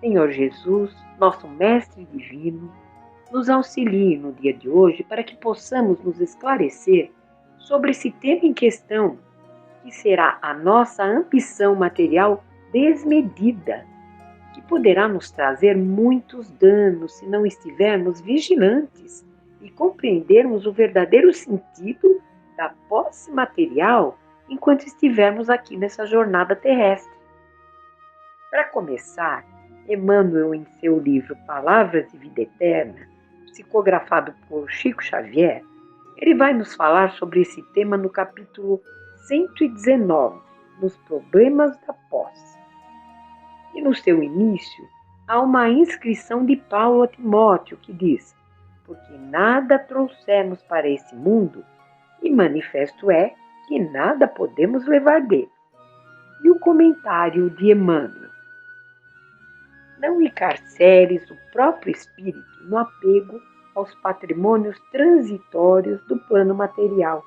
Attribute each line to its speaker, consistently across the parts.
Speaker 1: Senhor Jesus, nosso Mestre Divino, nos auxilie no dia de hoje para que possamos nos esclarecer sobre esse tema em questão, que será a nossa ambição material desmedida, que poderá nos trazer muitos danos se não estivermos vigilantes e compreendermos o verdadeiro sentido da posse material enquanto estivermos aqui nessa jornada terrestre. Para começar, Emmanuel, em seu livro Palavras de Vida Eterna, psicografado por Chico Xavier, ele vai nos falar sobre esse tema no capítulo 119, nos problemas da posse. E no seu início, há uma inscrição de Paulo a Timóteo que diz: porque nada trouxemos para esse mundo, e manifesto é que nada podemos levar dele. E o comentário de Emmanuel: não encarceres o próprio espírito no apego aos patrimônios transitórios do plano material,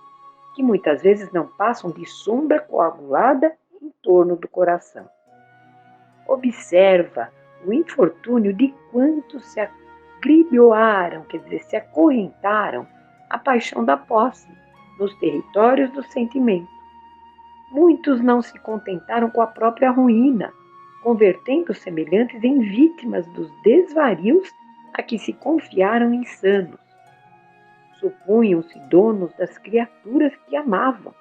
Speaker 1: que muitas vezes não passam de sombra coagulada em torno do coração. Observa o infortúnio de quantos se agrilhoaram, se acorrentaram à paixão da posse nos territórios do sentimento. Muitos não se contentaram com a própria ruína, convertendo os semelhantes em vítimas dos desvarios a que se confiaram insanos. Supunham-se donos das criaturas que amavam,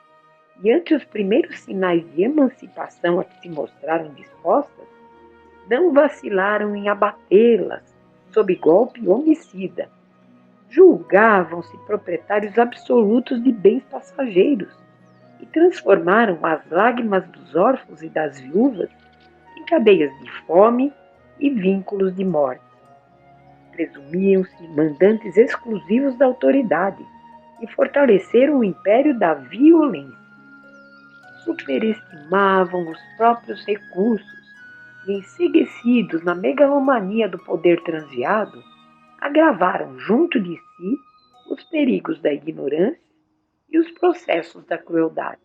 Speaker 1: e ante os primeiros sinais de emancipação a que se mostraram dispostas, não vacilaram em abatê-las sob golpe homicida. Julgavam-se proprietários absolutos de bens passageiros e transformaram as lágrimas dos órfãos e das viúvas em cadeias de fome e vínculos de morte. Presumiam-se mandantes exclusivos da autoridade e fortaleceram o império da violência. Superestimavam os próprios recursos e, enseguecidos na megalomania do poder transviado, agravaram junto de si os perigos da ignorância e os processos da crueldade.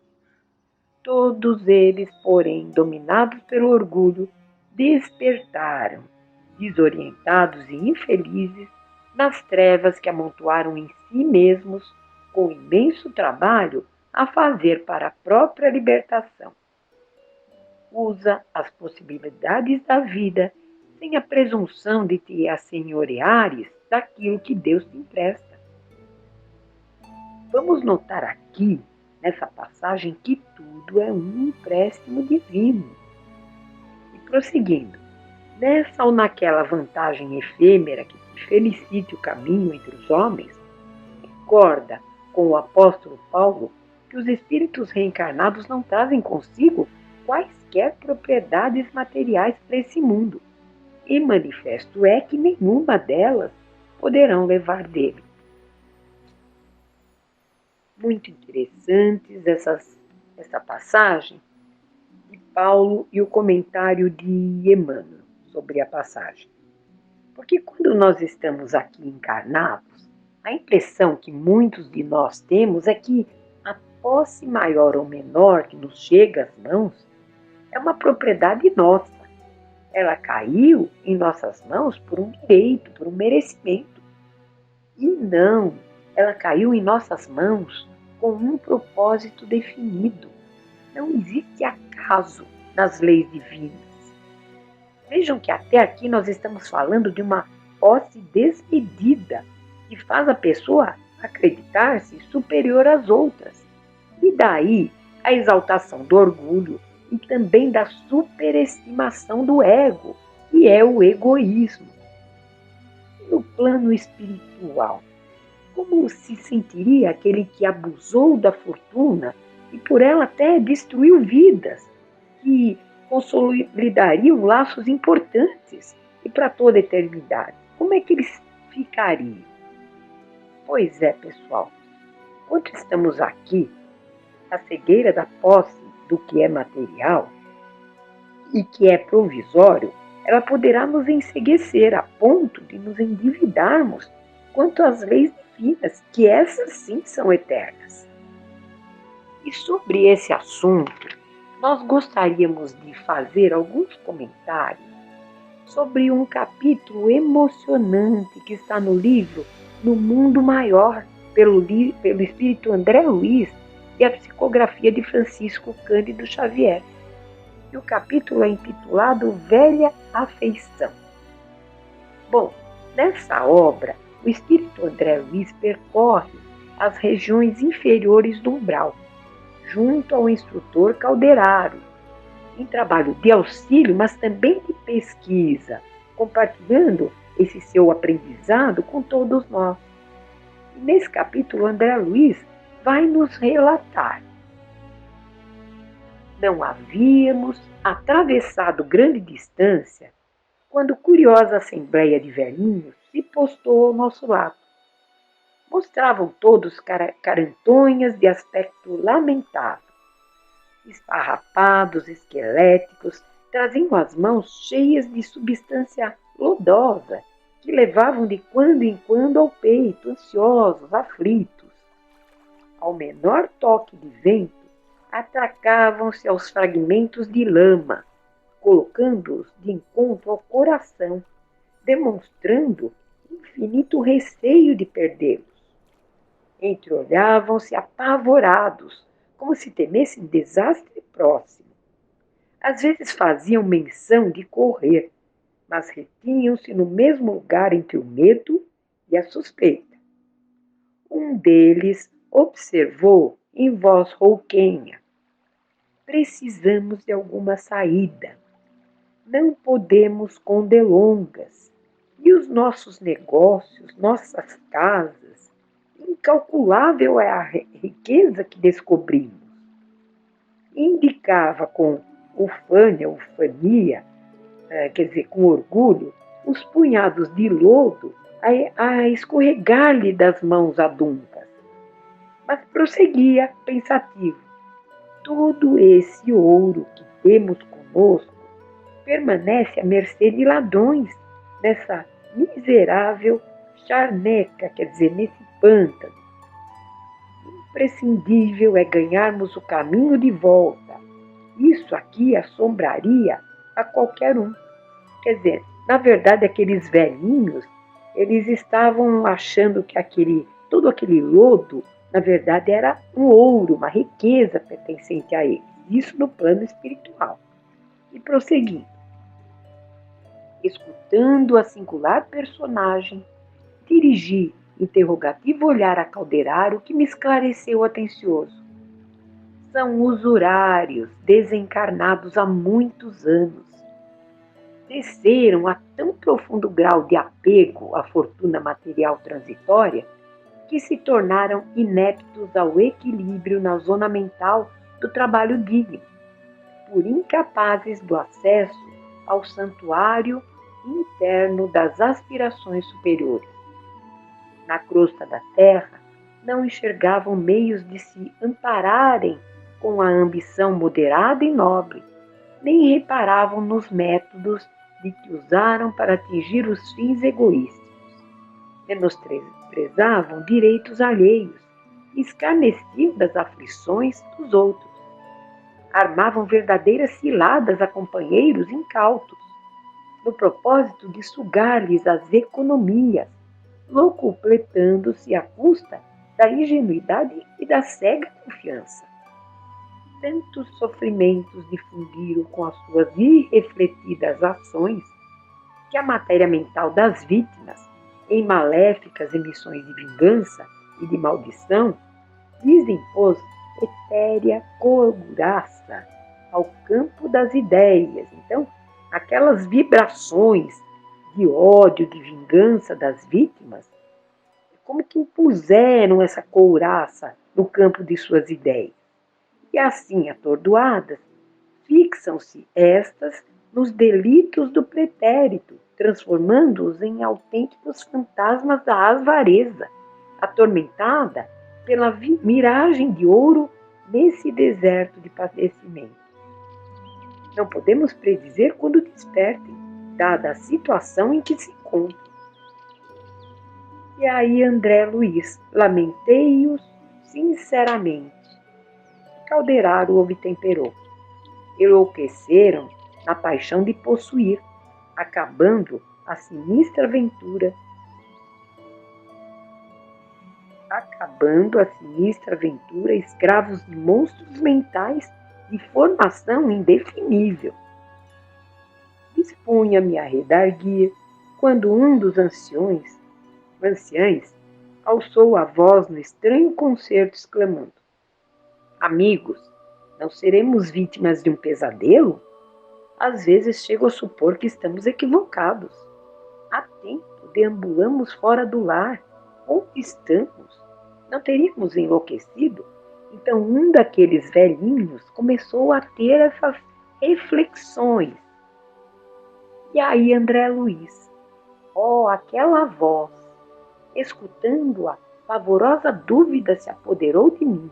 Speaker 1: Todos eles, porém, dominados pelo orgulho, despertaram, desorientados e infelizes, nas trevas que amontoaram em si mesmos, com imenso trabalho, a fazer para a própria libertação. Usa as possibilidades da vida sem a presunção de te assenhoreares daquilo que Deus te empresta. Vamos notar aqui, nessa passagem, que tudo é um empréstimo divino. E prosseguindo, nessa ou naquela vantagem efêmera que te felicite o caminho entre os homens, recorda com o apóstolo Paulo que os espíritos reencarnados não trazem consigo quaisquer propriedades materiais para esse mundo, e manifesto é que nenhuma delas poderão levar dele. Muito interessantes essa passagem de Paulo e o comentário de Emmanuel sobre a passagem. Porque quando nós estamos aqui encarnados, a impressão que muitos de nós temos é que a posse maior ou menor que nos chega às mãos é uma propriedade nossa. Ela caiu em nossas mãos por um direito, por um merecimento. E não, ela caiu em nossas mãos com um propósito definido. Não existe acaso nas leis divinas. Vejam que até aqui nós estamos falando de uma posse desmedida que faz a pessoa acreditar-se superior às outras. E daí a exaltação do orgulho e também da superestimação do ego, que é o egoísmo. No plano espiritual, como se sentiria aquele que abusou da fortuna e por ela até destruiu vidas, que consolidariam laços importantes e para toda a eternidade? Como é que eles ficariam? Pois é, pessoal, enquanto estamos aqui, a cegueira da posse do que é material e que é provisório, ela poderá nos enceguecer a ponto de nos endividarmos quanto às leis divinas, que essas sim são eternas. E sobre esse assunto, nós gostaríamos de fazer alguns comentários sobre um capítulo emocionante que está no livro No Mundo Maior, pelo espírito André Luiz e a psicografia de Francisco Cândido Xavier. E o capítulo é intitulado Velha Afeição. Bom, nessa obra, o espírito André Luiz percorre as regiões inferiores do umbral, junto ao instrutor Calderaro, em trabalho de auxílio, mas também de pesquisa, compartilhando esse seu aprendizado com todos nós. E nesse capítulo, André Luiz vai nos relatar: não havíamos atravessado grande distância quando curiosa assembleia de velhinhos se postou ao nosso lado. Mostravam todos carantonhas de aspecto lamentável, esfarrapados, esqueléticos, traziam as mãos cheias de substância lodosa que levavam de quando em quando ao peito, ansiosos, aflitos. Ao menor toque de vento, atracavam-se aos fragmentos de lama, colocando-os de encontro ao coração, demonstrando infinito receio de perdê-los. Entreolhavam-se apavorados, como se temessem desastre próximo. Às vezes faziam menção de correr, mas retinham-se no mesmo lugar entre o medo e a suspeita. Um deles observou em voz rouquenha: precisamos de alguma saída. Não podemos com delongas. E os nossos negócios, nossas casas, incalculável é a riqueza que descobrimos. Indicava com ufania, quer dizer, com orgulho, os punhados de lodo a escorregar-lhe das mãos aduncas. Mas prosseguia pensativo: todo esse ouro que temos conosco permanece à mercê de ladrões nessa miserável charneca, quer dizer, nesse pântano. Imprescindível é ganharmos o caminho de volta. Isso aqui assombraria a qualquer um. Quer dizer, na verdade, aqueles velhinhos, eles estavam achando que todo aquele lodo, na verdade, era um ouro, uma riqueza pertencente a eles. Isso no plano espiritual. E prosseguindo: escutando a singular personagem, dirigi interrogativo olhar a Calderaro, que me esclareceu atencioso. São usurários, desencarnados há muitos anos. Desceram a tão profundo grau de apego à fortuna material transitória que se tornaram ineptos ao equilíbrio na zona mental do trabalho digno, por incapazes do acesso ao santuário interno das aspirações superiores. Na crosta da terra, não enxergavam meios de se ampararem com a ambição moderada e nobre, nem reparavam nos métodos de que usaram para atingir os fins egoísticos. Menosprezavam direitos alheios, escarneciam das aflições dos outros. Armavam verdadeiras ciladas a companheiros incautos, no propósito de sugar-lhes as economias, locupletando-se à custa da ingenuidade e da cega confiança. Tantos sofrimentos difundiram com as suas irrefletidas ações que a matéria mental das vítimas, em maléficas emissões de vingança e de maldição, lhes impôs etérea couraça ao campo das ideias. Então, aquelas vibrações de ódio, de vingança das vítimas, como que impuseram essa couraça no campo de suas ideias. E assim, atordoadas, fixam-se estas nos delitos do pretérito, transformando-os em autênticos fantasmas da avareza, atormentada pela miragem de ouro nesse deserto de padecimento. Não podemos predizer quando despertem, dada a situação em que se encontram. E aí André Luiz: lamentei-os sinceramente. Calderaro obtemperou: enlouqueceram na paixão de possuir, acabando a sinistra aventura, escravos de monstros mentais de formação indefinível. Dispunha-me a redarguir, quando um dos anciães alçou a voz no estranho concerto, exclamando: Amigos, não seremos vítimas de um pesadelo? Às vezes chego a supor que estamos equivocados. Há tempo deambulamos fora do lar. Onde estamos? Não teríamos enlouquecido? Então um daqueles velhinhos começou a ter essas reflexões. E aí André Luiz, aquela voz, escutando-a, pavorosa dúvida se apoderou de mim.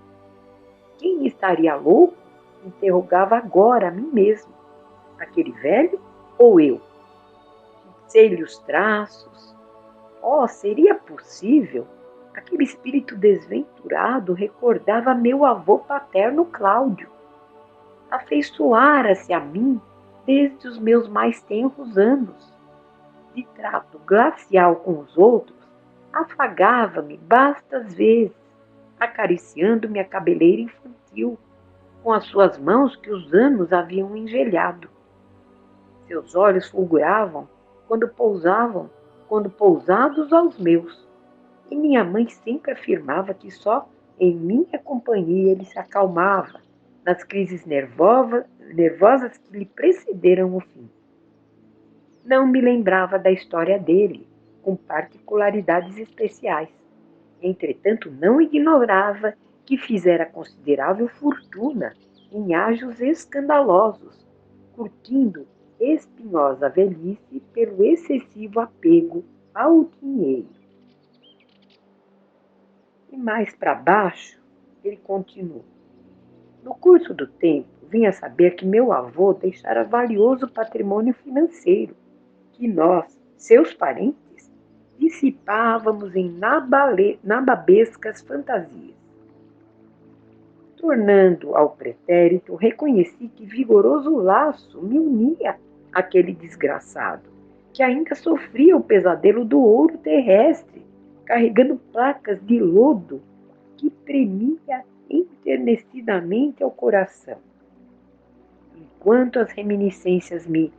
Speaker 1: Quem estaria louco? Interrogava agora a mim mesmo. Aquele velho ou eu? Fixei-lhe os traços. Seria possível? Aquele espírito desventurado recordava meu avô paterno Cláudio. Afeiçoara-se a mim desde os meus mais tenros anos. De trato glacial com os outros, afagava-me bastas vezes, acariciando-me a cabeleira infantil, com as suas mãos que os anos haviam engelhado. Seus olhos fulguravam quando pousados aos meus, e minha mãe sempre afirmava que só em minha companhia ele se acalmava nas crises nervosas que lhe precederam o fim. Não me lembrava da história dele, com particularidades especiais. Entretanto, não ignorava que fizera considerável fortuna em ágios escandalosos, curtindo espinhosa velhice pelo excessivo apego ao dinheiro. E mais para baixo, ele continuou. No curso do tempo, vim a saber que meu avô deixara valioso patrimônio financeiro, que nós, seus parentes, dissipávamos em nababescas fantasias. Tornando ao pretérito, reconheci que vigoroso laço me unia àquele desgraçado, que ainda sofria o pesadelo do ouro terrestre, carregando placas de lodo que premia enternecidamente ao coração. Enquanto as reminiscências me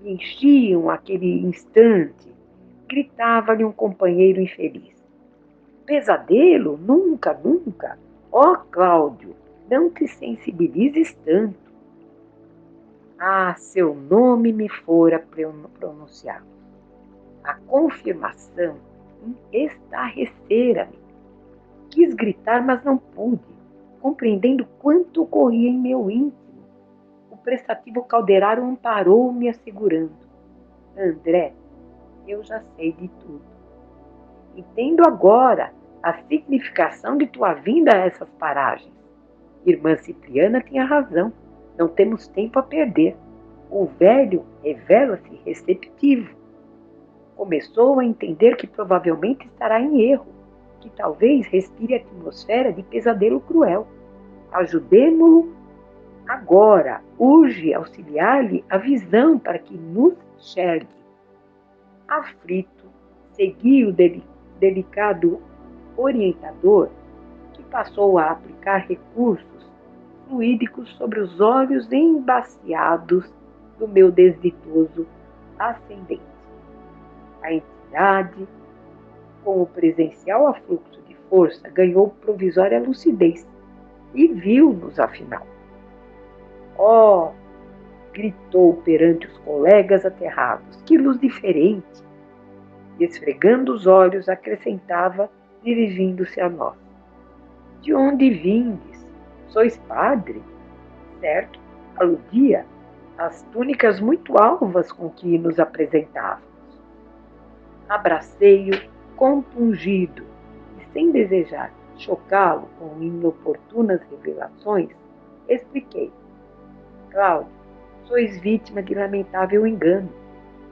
Speaker 1: enchiam aquele instante, gritava-lhe um companheiro infeliz. Pesadelo? Nunca, nunca! Cláudio, não te sensibilizes tanto. Seu nome me fora pronunciado. A confirmação estarrecera-me. Quis gritar, mas não pude, compreendendo quanto ocorria em meu íntimo. O prestativo Calderaro amparou-me assegurando. André, eu já sei de tudo. Entendo agora a significação de tua vinda a essas paragens. Irmã Cipriana tinha razão. Não temos tempo a perder. O velho revela-se receptivo. Começou a entender que provavelmente estará em erro, que talvez respire a atmosfera de pesadelo cruel. Ajudemo-lo agora. Urge auxiliar-lhe a visão para que nos enxergue. Aflito, segui o delicado orientador, que passou a aplicar recursos fluídicos sobre os olhos embaciados do meu desditoso ascendente. A entidade, com o presencial afluxo de força, ganhou provisória lucidez e viu-nos afinal. Gritou perante os colegas aterrados, que luz diferente! E esfregando os olhos, acrescentava, dirigindo-se a nós. De onde vindes? Sois padre? Certo, aludia às túnicas muito alvas com que nos apresentávamos. Abracei-o compungido e, sem desejar chocá-lo com inoportunas revelações, expliquei. Cláudio, sois vítima de lamentável engano.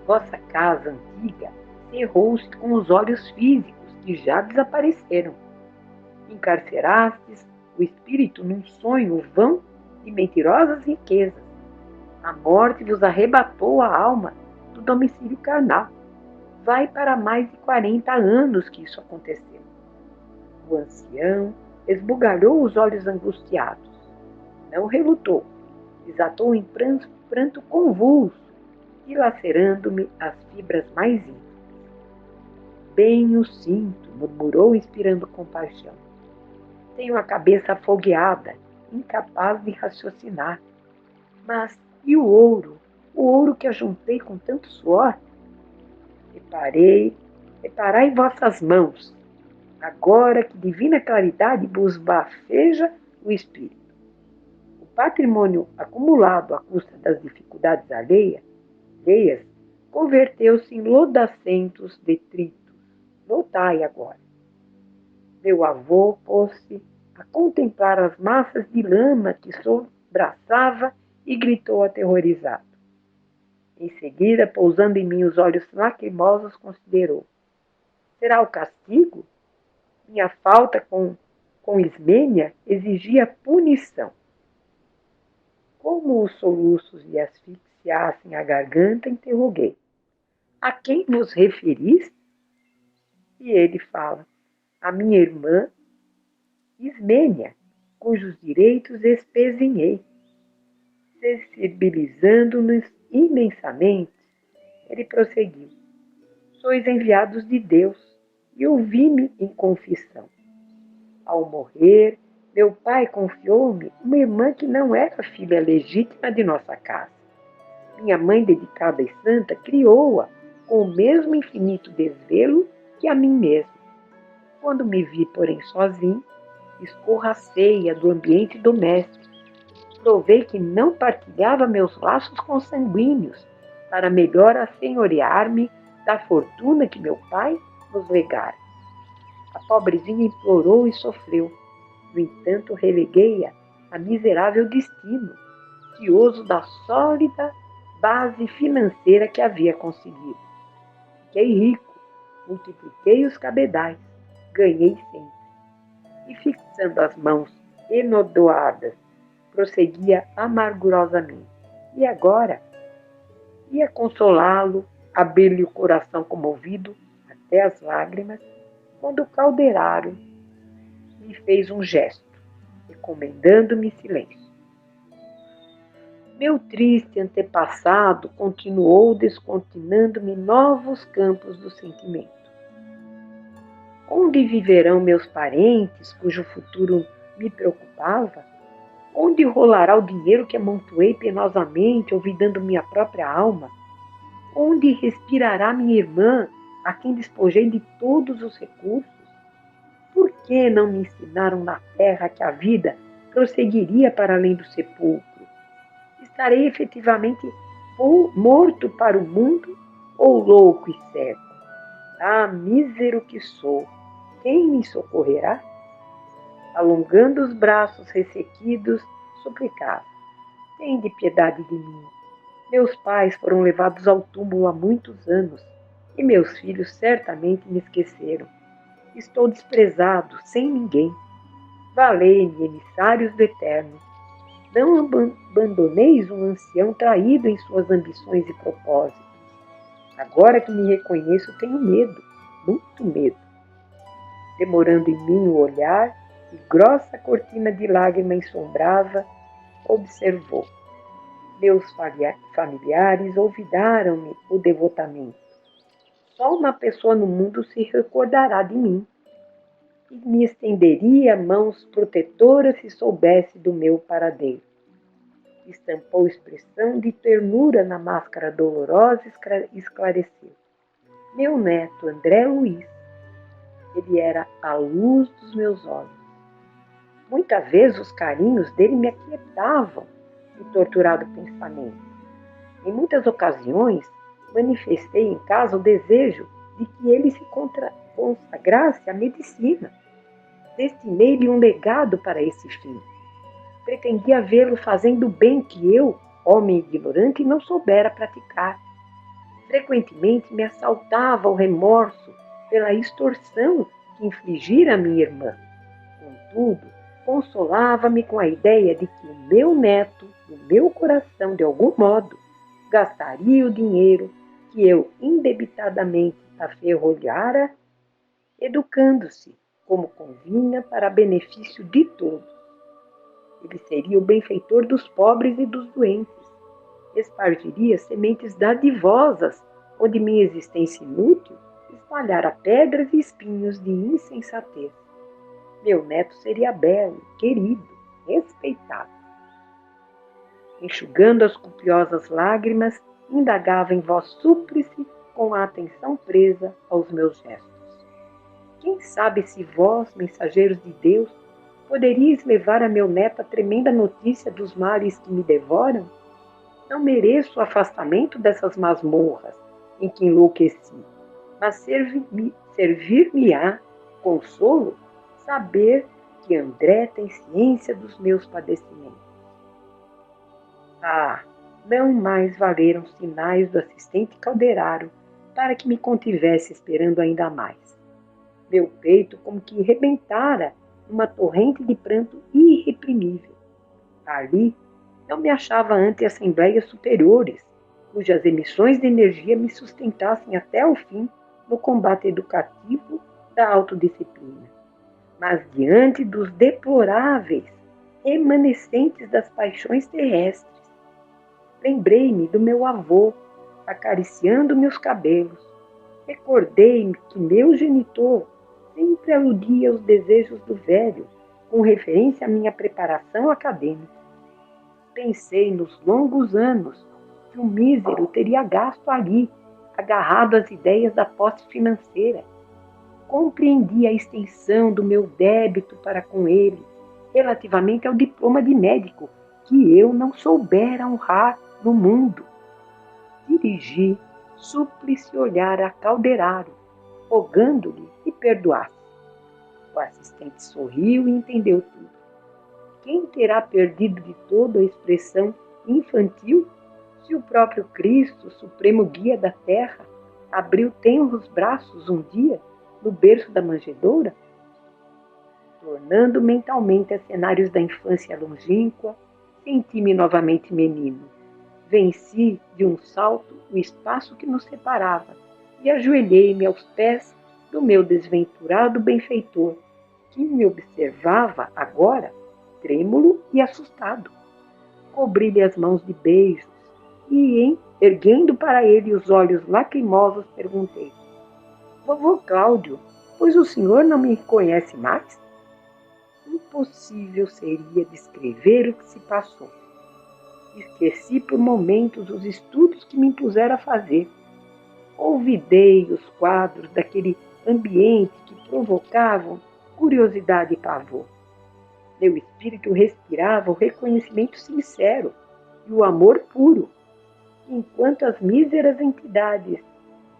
Speaker 1: Vossa casa antiga cerrou-se com os olhos físicos que já desapareceram. Encarcerastes o espírito num sonho vão de mentirosas riquezas. A morte vos arrebatou a alma do domicílio carnal. Vai para mais de 40 anos que isso aconteceu. O ancião esbugalhou os olhos angustiados. Não relutou. Desatou em pranto convulso, dilacerando-me as fibras mais íntimas. Bem o sinto, murmurou, inspirando compaixão. Tenho a cabeça afogueada, incapaz de raciocinar. Mas e o ouro? O ouro que ajuntei com tanto suor? Reparai vossas mãos, agora que divina claridade vos bafeja o espírito. O patrimônio acumulado à custa das dificuldades alheias converteu-se em lodacentos detritos. Notai agora. Meu avô pôs-se a contemplar as massas de lama que sobraçava e gritou aterrorizado. Em seguida, pousando em mim os olhos lacrimosos, considerou. Será o castigo? Minha falta com Ismênia exigia punição. Como os soluços lhe asfixiassem a garganta, interroguei. A quem vos referis? E ele fala. A minha irmã Ismênia, cujos direitos espezinhei. Sensibilizando-nos imensamente, ele prosseguiu. Sois enviados de Deus e ouvi-me em confissão. Ao morrer, meu pai confiou-me uma irmã que não era filha legítima de nossa casa. Minha mãe, dedicada e santa, criou-a com o mesmo infinito desvelo que a mim mesmo. Quando me vi, porém, sozinho, escorracei-a do ambiente doméstico. Provei que não partilhava meus laços consanguíneos para melhor assenhorear-me da fortuna que meu pai nos legara. A pobrezinha implorou e sofreu. No entanto, releguei-a a miserável destino, cioso da sólida base financeira que havia conseguido. Fiquei rico, multipliquei os cabedais, ganhei sempre. E fixando as mãos enodoadas, prosseguia amargurosamente. E agora? Ia consolá-lo, abrir-lhe o coração comovido até as lágrimas, quando o caldeiraro me fez um gesto, recomendando-me silêncio. Meu triste antepassado continuou descortinando-me novos campos do sentimento. Onde viverão meus parentes, cujo futuro me preocupava? Onde rolará o dinheiro que amontoei penosamente, olvidando minha própria alma? Onde respirará minha irmã, a quem despojei de todos os recursos? Por que não me ensinaram na terra que a vida prosseguiria para além do sepulcro? Estarei efetivamente morto para o mundo ou louco e cego? Ah, mísero que sou! Quem me socorrerá? Alongando os braços ressequidos, suplicava. Tende piedade de mim. Meus pais foram levados ao túmulo há muitos anos e meus filhos certamente me esqueceram. Estou desprezado, sem ninguém. Valei-me, emissários do Eterno. Não abandoneis um ancião traído em suas ambições e propósitos. Agora que me reconheço, tenho medo, muito medo. Demorando em mim o olhar, e grossa cortina de lágrima ensombrava, observou. Meus familiares olvidaram-me o devotamento. Só uma pessoa no mundo se recordará de mim e me estenderia mãos protetoras se soubesse do meu paradeiro. Estampou expressão de ternura na máscara dolorosa e esclareceu. Meu neto, André Luiz. Ele era a luz dos meus olhos. Muitas vezes os carinhos dele me aquietavam o torturado pensamento. Em muitas ocasiões, manifestei em casa o desejo de que ele se consagrasse à medicina. Destinei-lhe um legado para esse fim. Pretendia vê-lo fazendo o bem que eu, homem ignorante, não soubera praticar. Frequentemente me assaltava o remorso pela extorsão que infligira a minha irmã. Contudo, consolava-me com a ideia de que o meu neto, no meu coração, de algum modo, gastaria o dinheiro que eu indebitadamente aferrolhara, educando-se como convinha para benefício de todos. Ele seria o benfeitor dos pobres e dos doentes. Espargiria sementes dadivosas, onde minha existência inútil espalhara pedras e espinhos de insensatez. Meu neto seria belo, querido, respeitado. Enxugando as copiosas lágrimas, indagava em voz súplice com a atenção presa aos meus gestos. Quem sabe se vós, mensageiros de Deus, poderíeis levar a meu neto a tremenda notícia dos males que me devoram? Não mereço o afastamento dessas masmorras em que enlouqueci, mas servir-me-á consolo saber que André tem ciência dos meus padecimentos. Ah, não mais valeram sinais do assistente Calderaro para que me contivesse esperando ainda mais. Meu peito como que rebentara numa torrente de pranto irreprimível. Ali não me achava ante assembleias superiores, cujas emissões de energia me sustentassem até o fim no combate educativo da autodisciplina, mas diante dos deploráveis remanescentes das paixões terrestres. Lembrei-me do meu avô, acariciando meus cabelos. Recordei-me que meu genitor sempre aludia aos desejos do velho, com referência à minha preparação acadêmica. Pensei nos longos anos que o mísero teria gasto ali, agarrado às ideias da posse financeira. Compreendi a extensão do meu débito para com ele, relativamente ao diploma de médico, que eu não soubera honrar no mundo. Dirigi súplice olhar a Calderaro, rogando-lhe que perdoasse. O assistente sorriu e entendeu tudo. Quem terá perdido de todo a expressão infantil se o próprio Cristo, supremo guia da terra, abriu tenros braços um dia no berço da manjedoura? Tornando mentalmente a cenários da infância longínqua, senti-me novamente menino. Venci de um salto o espaço que nos separava e ajoelhei-me aos pés do meu desventurado benfeitor, que me observava agora, trêmulo e assustado. Cobri-lhe as mãos de beijos e, erguendo para ele os olhos lacrimosos, perguntei: Vovô Cláudio, pois o senhor não me conhece mais? Impossível seria descrever o que se passou. Esqueci por momentos os estudos que me impusera a fazer. Olvidei os quadros daquele ambiente que provocavam curiosidade e pavor. Meu espírito respirava o reconhecimento sincero e o amor puro, enquanto as míseras entidades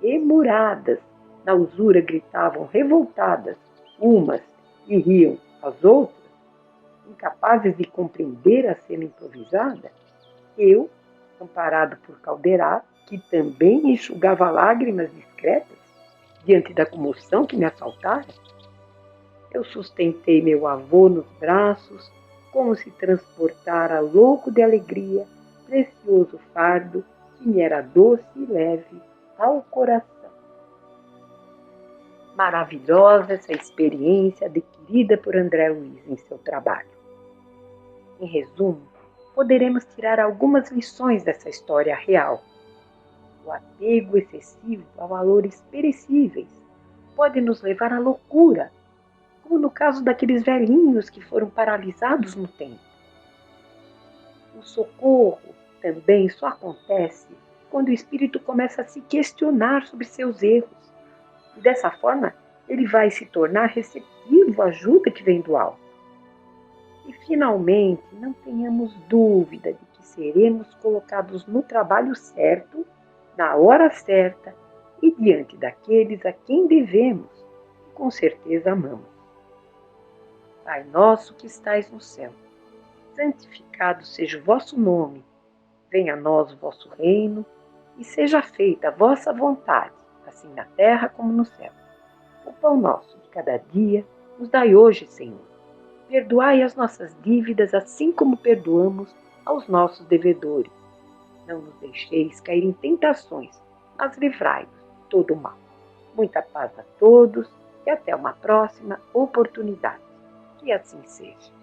Speaker 1: emuradas na usura gritavam revoltadas umas e riam as outras, incapazes de compreender a cena improvisada. Eu, amparado por Calderaro, que também enxugava lágrimas discretas diante da comoção que me assaltara, eu sustentei meu avô nos braços, como se transportara louco de alegria, precioso fardo que me era doce e leve ao coração. Maravilhosa essa experiência adquirida por André Luiz em seu trabalho. Em resumo, poderemos tirar algumas lições dessa história real. O apego excessivo a valores perecíveis pode nos levar à loucura, como no caso daqueles velhinhos que foram paralisados no tempo. O socorro também só acontece quando o espírito começa a se questionar sobre seus erros. E dessa forma, ele vai se tornar receptivo à ajuda que vem do alto. E, finalmente, não tenhamos dúvida de que seremos colocados no trabalho certo, na hora certa e diante daqueles a quem devemos e com certeza amamos. Pai nosso que estais no céu, santificado seja o vosso nome, venha a nós o vosso reino e seja feita a vossa vontade, assim na terra como no céu. O pão nosso de cada dia nos dai hoje, Senhor. Perdoai as nossas dívidas, assim como perdoamos aos nossos devedores. Não nos deixeis cair em tentações, mas livrai-nos de todo o mal. Muita paz a todos e até uma próxima oportunidade. Que assim seja.